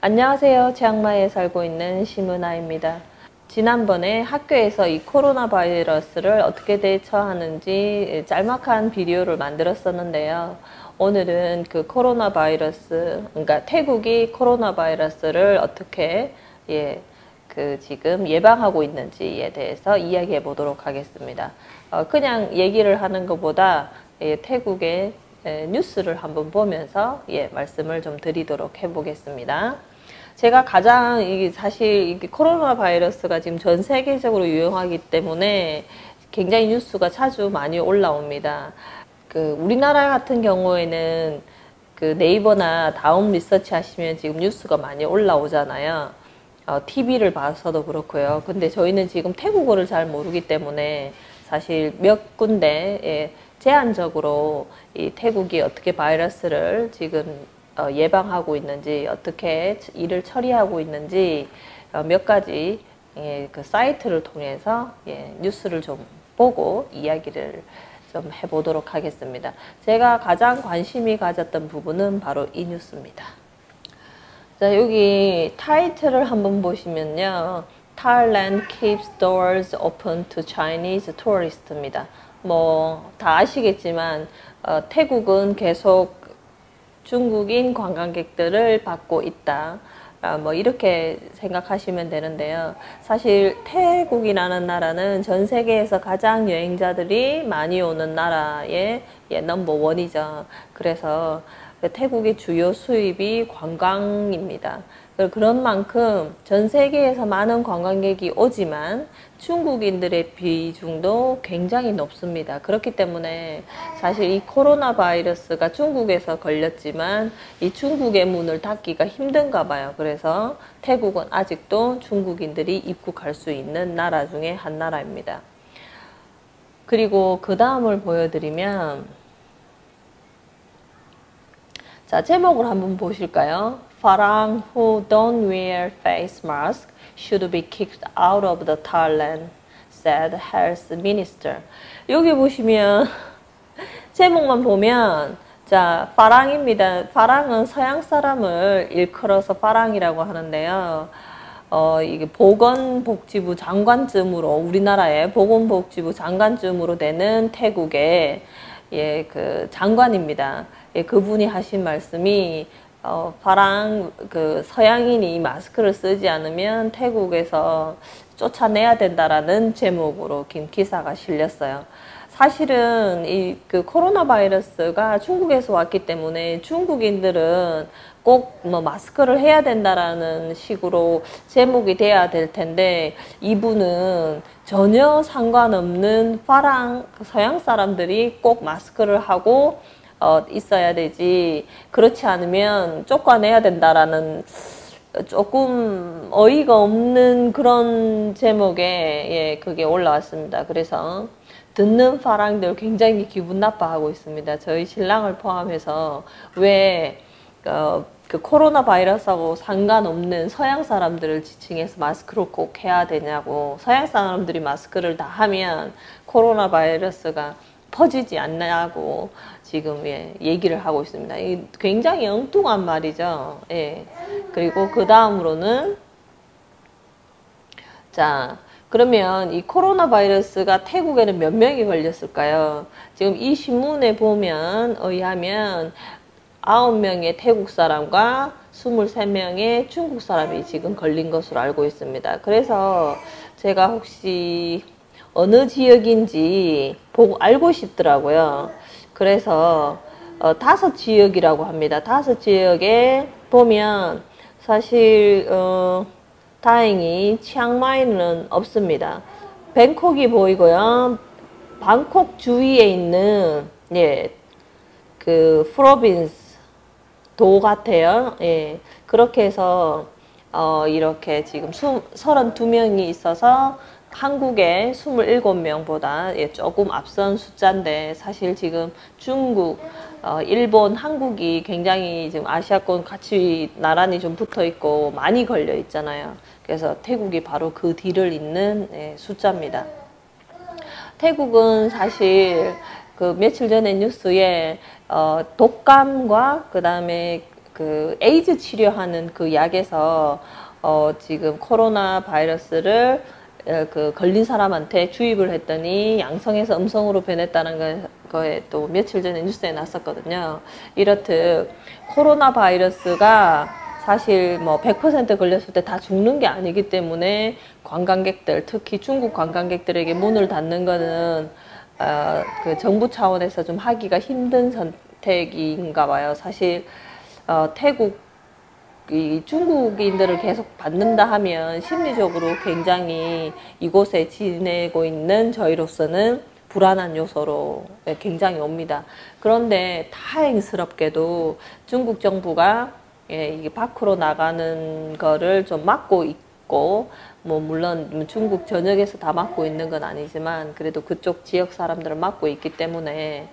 안녕하세요. 치앙마이에 살고 있는 심은아입니다. 지난번에 학교에서 이 코로나 바이러스를 어떻게 대처하는지 짤막한 비디오를 만들었었는데요. 오늘은 그 코로나 바이러스, 그러니까 태국이 코로나 바이러스를 어떻게 지금 예방하고 있는지에 대해서 이야기해 보도록 하겠습니다. 그냥 얘기를 하는 것보다 태국의 뉴스를 한번 보면서 말씀을 좀 드리도록 해보겠습니다. 제가 가장 사실 코로나 바이러스가 지금 전 세계적으로 유행하기 때문에 굉장히 뉴스가 자주 많이 올라옵니다. 우리나라 같은 경우에는 네이버나 다음 리서치 하시면 지금 뉴스가 많이 올라오잖아요. TV를 봐서도 그렇고요. 근데 저희는 지금 태국어를 잘 모르기 때문에 사실 몇 군데 제한적으로 이 태국이 어떻게 바이러스를 지금 예방하고 있는지, 어떻게 일을 처리하고 있는지 몇 가지 그 사이트를 통해서 뉴스를 좀 보고 이야기를 좀 해보도록 하겠습니다. 제가 가장 관심이 가졌던 부분은 바로 이 뉴스입니다. 자, 여기 타이틀을 한번 보시면요. Thailand keeps doors open to Chinese tourist입니다. 다 아시겠지만 태국은 계속 중국인 관광객들을 받고 있다. 이렇게 생각하시면 되는데요. 사실 태국이라는 나라는 전 세계에서 가장 여행자들이 많이 오는 나라의 넘버원이죠. 그래서 태국의 주요 수입이 관광입니다. 그런 만큼 전 세계에서 많은 관광객이 오지만 중국인들의 비중도 굉장히 높습니다. 그렇기 때문에 사실 이 코로나 바이러스가 중국에서 걸렸지만 이 중국의 문을 닫기가 힘든가 봐요. 그래서 태국은 아직도 중국인들이 입국할 수 있는 나라 중에 한 나라입니다. 그리고 그 다음을 보여드리면, 자, 제목을 한번 보실까요? Farang who don't wear face mask should be kicked out of the Thailand, said Health Minister. 여기 보시면 제목만 보면, 자, 파랑입니다. 파랑은 서양 사람을 일컬어서 파랑이라고 하는데요. 이게 보건복지부 장관쯤으로, 우리나라의 보건복지부 장관쯤으로 되는 태국의 그 장관입니다. 그분이 하신 말씀이 파랑 서양인이 마스크를 쓰지 않으면 태국에서 쫓아내야 된다라는 제목으로 긴 기사가 실렸어요. 사실은 이 코로나 바이러스가 중국에서 왔기 때문에 중국인들은 꼭 마스크를 해야 된다라는 식으로 제목이 돼야 될 텐데, 이분은 전혀 상관없는 파랑 서양 사람들이 꼭 마스크를 하고 있어야 되지, 그렇지 않으면 쫓아내야 된다라는 조금 어이가 없는 그런 제목에 그게 올라왔습니다. 그래서 듣는 파랑들 굉장히 기분 나빠하고 있습니다. 저희 신랑을 포함해서 왜 코로나 바이러스하고 상관없는 서양 사람들을 지칭해서 마스크를 꼭 해야 되냐고, 서양 사람들이 마스크를 다 하면 코로나 바이러스가 퍼지지 않냐고 지금 얘기를 하고 있습니다. 굉장히 엉뚱한 말이죠. 그리고 그 다음으로는, 자, 그러면 이 코로나 바이러스가 태국에는 몇 명이 걸렸을까요? 지금 이 신문에 보면 의하면 9명의 태국 사람과 23명의 중국 사람이 지금 걸린 것으로 알고 있습니다. 그래서 제가 혹시 어느 지역인지 보고 알고 싶더라고요. 그래서 5지역이라고 합니다. 5지역에 보면 사실 다행히 치앙마이는 없습니다. 뱅콕이 보이고요. 방콕 주위에 있는 그 프로빈스 도 같아요. 그렇게 해서 이렇게 지금 32명이 있어서 한국의 27명보다 조금 앞선 숫자인데, 사실 지금 중국, 일본, 한국이 굉장히 지금 아시아권 같이 나란히 좀 붙어 있고 많이 걸려 있잖아요. 그래서 태국이 바로 그 뒤를 잇는 숫자입니다. 태국은 사실 며칠 전에 뉴스에 독감과 그 다음에 그 에이즈 치료하는 그 약에서 지금 코로나 바이러스를 그 걸린 사람한테 주입을 했더니 양성에서 음성으로 변했다는 거에 또 며칠 전에 뉴스에 났었거든요. 이렇듯 코로나 바이러스가 사실 뭐 100% 걸렸을 때 다 죽는 게 아니기 때문에 관광객들, 특히 중국 관광객들에게 문을 닫는 거는 그 정부 차원에서 좀 하기가 힘든 선택인가 봐요. 사실 태국 이 중국인들을 계속 받는다 하면 심리적으로 굉장히 이곳에 지내고 있는 저희로서는 불안한 요소로 굉장히 옵니다. 그런데 다행스럽게도 중국 정부가 이게 밖으로 나가는 거를 좀 막고 있고, 뭐 물론 중국 전역에서 다 막고 있는 건 아니지만 그래도 그쪽 지역 사람들을 막고 있기 때문에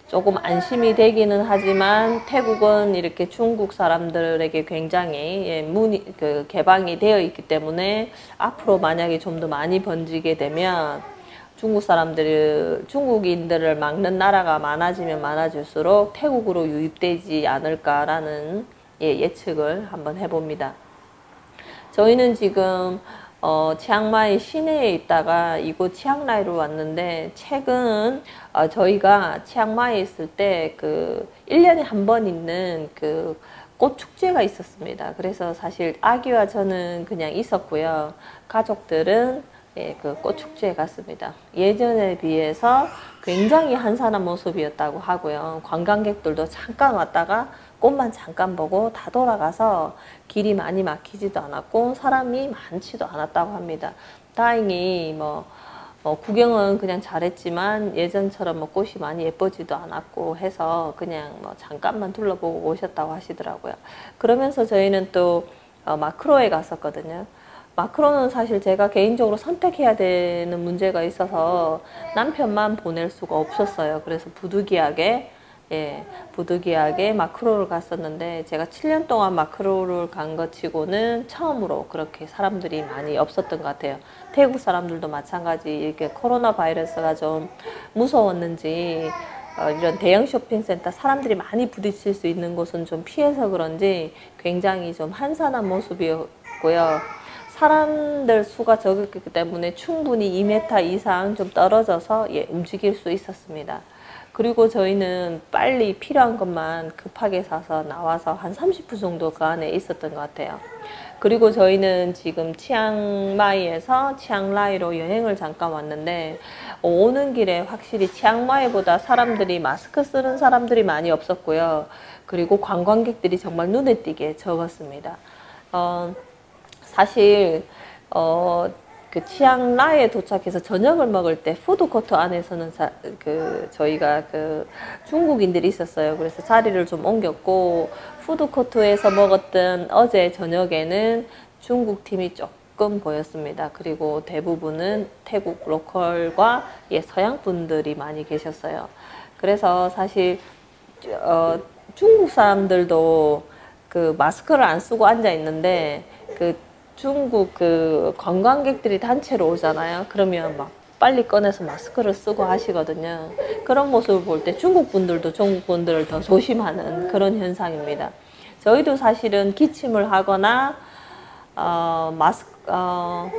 조금 안심이 되기는 하지만 태국은 이렇게 중국 사람들에게 굉장히 문이 개방이 되어 있기 때문에 앞으로 만약에 좀 더 많이 번지게 되면 중국인들을 막는 나라가 많아지면 많아질수록 태국으로 유입되지 않을까라는 예측을 한번 해봅니다. 저희는 지금 치앙마이 시내에 있다가 이곳 치앙라이로 왔는데, 최근 저희가 치앙마이에 있을 때 그 1년에 한 번 있는 그 꽃 축제가 있었습니다. 그래서 사실 아기와 저는 그냥 있었고요. 가족들은 그 꽃 축제에 갔습니다. 예전에 비해서 굉장히 한산한 모습이었다고 하고요. 관광객들도 잠깐 왔다가 꽃만 잠깐 보고 다 돌아가서 길이 많이 막히지도 않았고 사람이 많지도 않았다고 합니다. 다행히 구경은 그냥 잘했지만 예전처럼 꽃이 많이 예뻐지도 않았고 해서 그냥 잠깐만 둘러보고 오셨다고 하시더라고요. 그러면서 저희는 또 마크로에 갔었거든요. 마크로는 사실 제가 개인적으로 선택해야 되는 문제가 있어서 남편만 보낼 수가 없었어요. 그래서 부득이하게 마크로를 갔었는데, 제가 7년 동안 마크로를 간 것 치고는 처음으로 그렇게 사람들이 많이 없었던 것 같아요. 태국 사람들도 마찬가지 이렇게 코로나 바이러스가 좀 무서웠는지 이런 대형 쇼핑센터 사람들이 많이 부딪힐 수 있는 곳은 좀 피해서 그런지 굉장히 좀 한산한 모습이었고요. 사람들 수가 적었기 때문에 충분히 2m 이상 좀 떨어져서 움직일 수 있었습니다. 그리고 저희는 빨리 필요한 것만 급하게 사서 나와서 한 30분 정도 그 안에 있었던 것 같아요. 그리고 저희는 지금 치앙마이에서 치앙라이로 여행을 잠깐 왔는데, 오는 길에 확실히 치앙마이보다 마스크 쓰는 사람들이 많이 없었고요. 그리고 관광객들이 정말 눈에 띄게 적었습니다. 사실 그 치앙라이에 도착해서 저녁을 먹을 때 푸드코트 안에서는 저희가 그 중국인들이 있었어요. 그래서 자리를 좀 옮겼고, 푸드코트에서 먹었던 어제 저녁에는 중국 팀이 조금 보였습니다. 그리고 대부분은 태국 로컬과 서양 분들이 많이 계셨어요. 그래서 사실 중국 사람들도 그 마스크를 안 쓰고 앉아 있는데, 그 중국 그 관광객들이 단체로 오잖아요. 그러면 막 빨리 꺼내서 마스크를 쓰고 하시거든요. 그런 모습을 볼 때 중국 분들도 중국 분들을 더 조심하는 그런 현상입니다. 저희도 사실은 기침을 하거나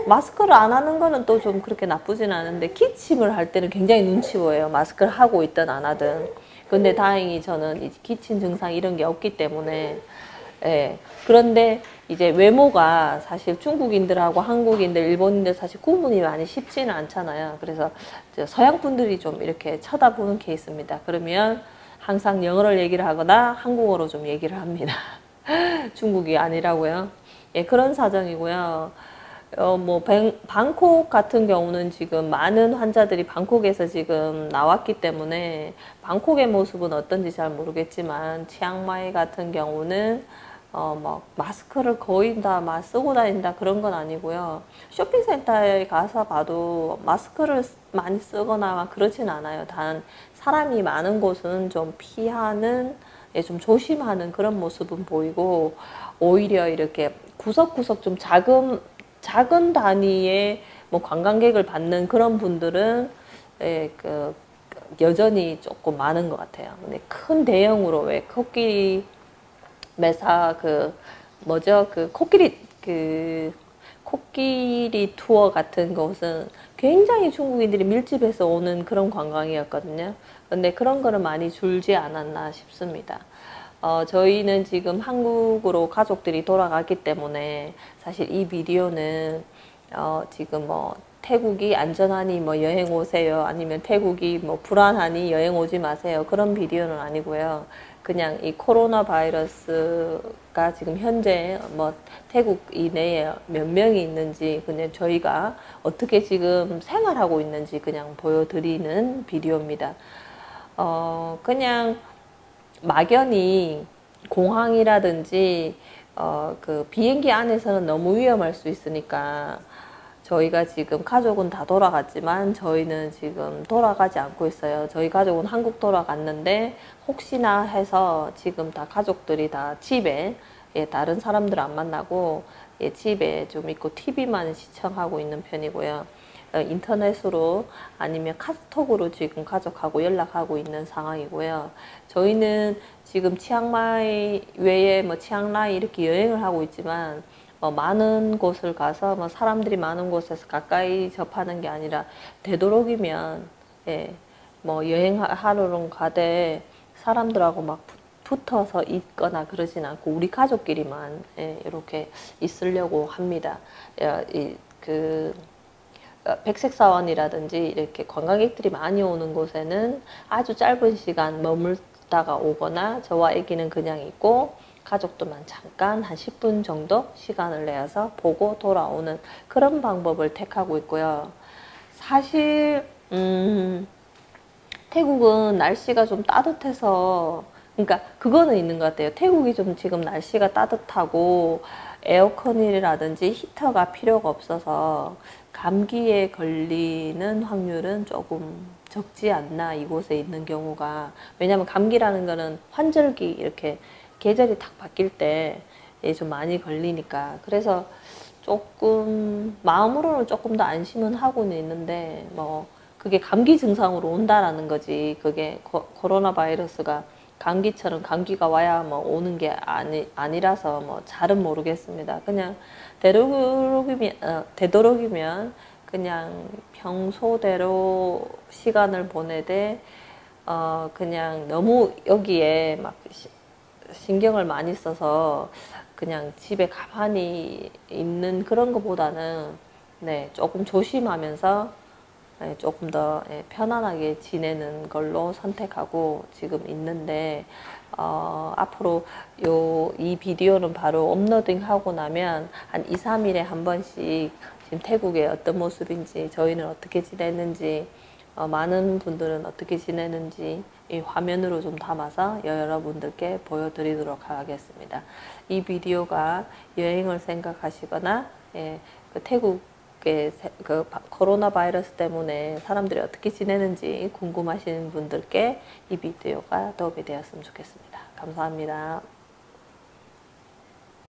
마스크를 안 하는 거는 또 좀 그렇게 나쁘진 않은데, 기침을 할 때는 굉장히 눈치 보여요. 마스크를 하고 있든 안 하든. 근데 다행히 저는 기침 증상 이런 게 없기 때문에. 그런데 이제 외모가 사실 중국인들하고 한국인들, 일본인들 사실 구분이 많이 쉽지는 않잖아요. 그래서 서양 분들이 좀 이렇게 쳐다보는 케이스입니다. 그러면 항상 영어를 얘기를 하거나 한국어로 좀 얘기를 합니다. 중국이 아니라고요. 그런 사정이고요. 방콕 같은 경우는 지금 많은 환자들이 방콕에서 지금 나왔기 때문에 방콕의 모습은 어떤지 잘 모르겠지만, 치앙마이 같은 경우는 마스크를 거의 다 쓰고 다닌다 그런 건 아니고요. 쇼핑센터에 가서 봐도 마스크를 많이 쓰거나 그렇진 않아요. 단 사람이 많은 곳은 좀 피하는, 좀 조심하는 그런 모습은 보이고, 오히려 이렇게 구석구석 좀 작은 단위의 관광객을 받는 그런 분들은 여전히 조금 많은 것 같아요. 근데 큰 대형으로 코끼리 매사 뭐죠? 코끼리 투어 같은 곳은 굉장히 중국인들이 밀집해서 오는 그런 관광이었거든요. 근데 그런 거는 많이 줄지 않았나 싶습니다. 저희는 지금 한국으로 가족들이 돌아갔기 때문에 사실 이 비디오는 지금 뭐 태국이 안전하니 뭐 여행 오세요, 아니면 태국이 뭐 불안하니 여행 오지 마세요, 그런 비디오는 아니고요. 그냥 이 코로나 바이러스가 지금 현재 뭐 태국 이내에 몇 명이 있는지, 그냥 저희가 어떻게 지금 생활하고 있는지 그냥 보여드리는 비디오입니다. 그냥 막연히 공항이라든지 그 비행기 안에서는 너무 위험할 수 있으니까, 저희가 지금 가족은 다 돌아갔지만 저희는 지금 돌아가지 않고 있어요. 저희 가족은 한국 돌아갔는데 혹시나 해서 지금 다 가족들이 다 집에, 다른 사람들 안 만나고 집에 좀 있고 TV만 시청하고 있는 편이고요. 인터넷으로 아니면 카톡으로 지금 가족하고 연락하고 있는 상황이고요. 저희는 지금 치앙마이 외에 뭐 치앙라이 이렇게 여행을 하고 있지만, 많은 곳을 가서 뭐 사람들이 많은 곳에서 가까이 접하는 게 아니라, 되도록이면 뭐 여행하러 가되 사람들하고 막 붙어서 있거나 그러진 않고 우리 가족끼리만 이렇게 있으려고 합니다. 백색사원이라든지 이렇게 관광객들이 많이 오는 곳에는 아주 짧은 시간 머물다가 오거나, 저와 아기는 그냥 있고 가족들만 잠깐 한 10분 정도 시간을 내서 보고 돌아오는 그런 방법을 택하고 있고요. 사실 태국은 날씨가 좀 따뜻해서, 그러니까 그거는 있는 것 같아요. 태국이 좀 지금 날씨가 따뜻하고 에어컨이라든지 히터가 필요가 없어서 감기에 걸리는 확률은 조금 적지 않나, 이곳에 있는 경우가. 왜냐하면 감기라는 거는 환절기, 이렇게 계절이 딱 바뀔 때 좀 많이 걸리니까. 그래서 조금 마음으로는 조금 더 안심은 하고는 있는데, 뭐 그게 감기 증상으로 온다라는 거지, 그게 코로나 바이러스가 감기처럼 감기가 와야 뭐 오는 게 아니라서 뭐 잘은 모르겠습니다. 그냥 되도록이면 그냥 평소대로 시간을 보내되, 그냥 너무 여기에 막 신경을 많이 써서 그냥 집에 가만히 있는 그런 것보다는 조금 조심하면서 조금 더 편안하게 지내는 걸로 선택하고 지금 있는데, 앞으로 이 비디오는 바로 업로딩 하고 나면 한 2, 3일에 한 번씩 지금 태국의 어떤 모습인지, 저희는 어떻게 지내는지, 많은 분들은 어떻게 지내는지 이 화면으로 좀 담아서 여러분들께 보여드리도록 하겠습니다. 이 비디오가 여행을 생각하시거나 그 태국의 코로나 바이러스 때문에 사람들이 어떻게 지내는지 궁금하신 분들께 이 비디오가 도움이 되었으면 좋겠습니다. 감사합니다.